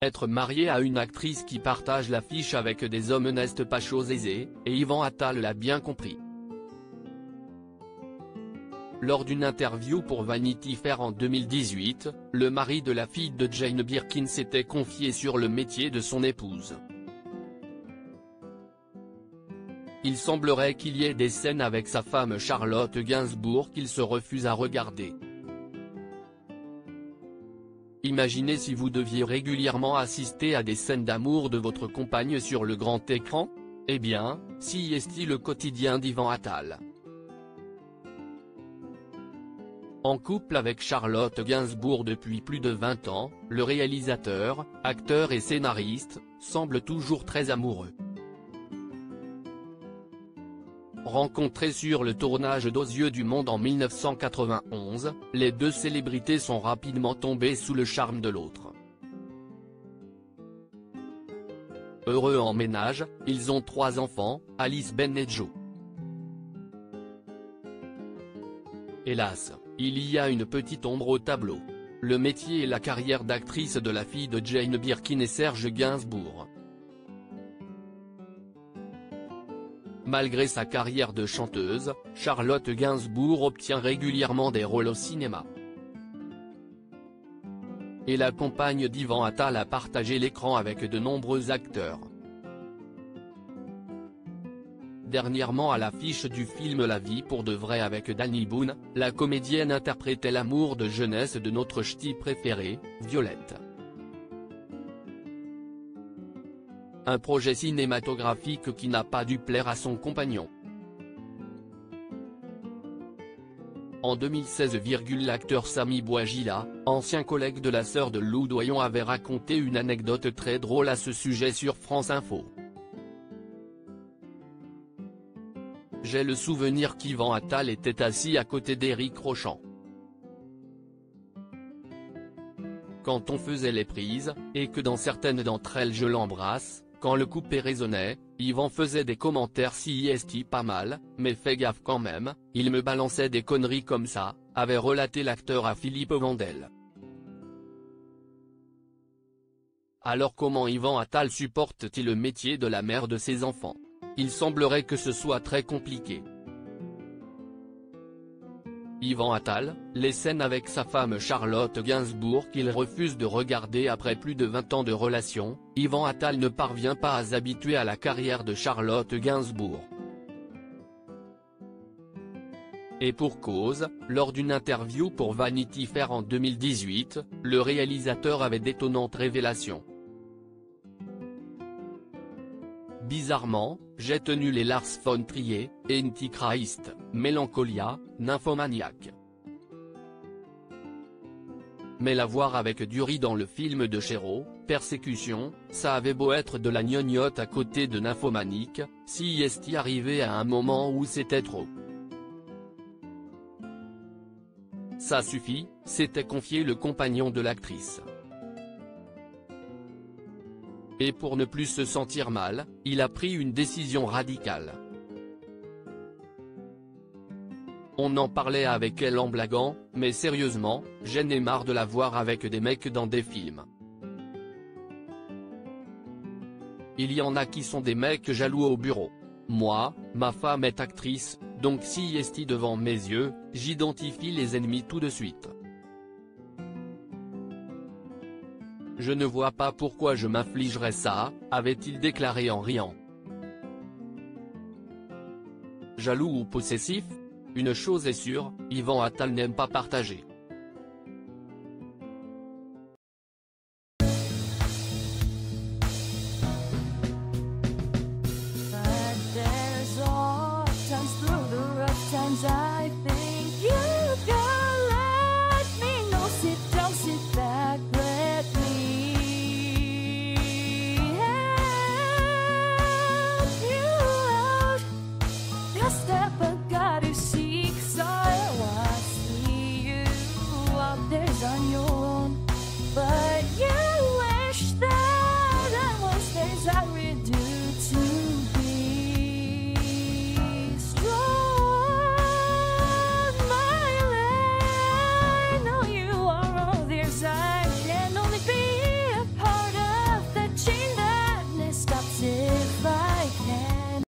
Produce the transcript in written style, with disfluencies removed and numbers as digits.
Être marié à une actrice qui partage l'affiche avec des hommes n'est pas chose aisée, et Yvan Attal l'a bien compris. Lors d'une interview pour Vanity Fair en 2018, le mari de la fille de Jane Birkin s'était confié sur le métier de son épouse. Il semblerait qu'il y ait des scènes avec sa femme Charlotte Gainsbourg qu'il se refuse à regarder. Imaginez si vous deviez régulièrement assister à des scènes d'amour de votre compagne sur le grand écran? Eh bien, si est le quotidien d'Yvan Attal. En couple avec Charlotte Gainsbourg depuis plus de 20 ans, le réalisateur, acteur et scénariste, semble toujours très amoureux. Rencontrés sur le tournage d'Aux yeux du monde en 1991, les deux célébrités sont rapidement tombées sous le charme de l'autre. Heureux en ménage, ils ont 3 enfants, Alice, Ben et Joe. Hélas, il y a une petite ombre au tableau. Le métier et la carrière d'actrice de la fille de Jane Birkin et Serge Gainsbourg. Malgré sa carrière de chanteuse, Charlotte Gainsbourg obtient régulièrement des rôles au cinéma. Et la compagne d'Yvan Attal a partagé l'écran avec de nombreux acteurs. Dernièrement à l'affiche du film La vie pour de vrai avec Danny Boone, la comédienne interprétait l'amour de jeunesse de notre ch'ti préféré, Violette. Un projet cinématographique qui n'a pas dû plaire à son compagnon. En 2016, l'acteur Samy Bouajila, ancien collègue de la sœur de Lou Doyon, avait raconté une anecdote très drôle à ce sujet sur France Info. J'ai le souvenir qu'Yvan Attal était assis à côté d'Éric Rochant. Quand on faisait les prises, et que dans certaines d'entre elles je l'embrasse, quand le coupé résonnait, Yvan faisait des commentaires si pas mal, mais fais gaffe quand même, il me balançait des conneries comme ça, avait relaté l'acteur à Philippe Vandel. Alors comment Yvan Attal supporte-t-il le métier de la mère de ses enfants? Il semblerait que ce soit très compliqué. Yvan Attal, les scènes avec sa femme Charlotte Gainsbourg qu'il refuse de regarder après plus de 20 ans de relation, Yvan Attal ne parvient pas à s'habituer à la carrière de Charlotte Gainsbourg. Et pour cause, lors d'une interview pour Vanity Fair en 2018, le réalisateur avait d'étonnantes révélations. Bizarrement, j'ai tenu les Lars von Trier, Antichrist, Mélancolia, Nymphomaniac. Mais la voir avec Dury dans le film de Chéreau, Persécution, ça avait beau être de la gnognotte à côté de Nymphomaniac, si est arrivé à un moment où c'était trop. Ça suffit, s'était confié le compagnon de l'actrice. Et pour ne plus se sentir mal, il a pris une décision radicale. On en parlait avec elle en blaguant, mais sérieusement, j'en ai marre de la voir avec des mecs dans des films. Il y en a qui sont des mecs jaloux au bureau. Moi, ma femme est actrice, donc si est devant mes yeux, j'identifie les ennemis tout de suite. Je ne vois pas pourquoi je m'infligerais ça, avait-il déclaré en riant. Jaloux ou possessif? Une chose est sûre, Yvan Attal n'aime pas partager. But there's all times through the rough times I think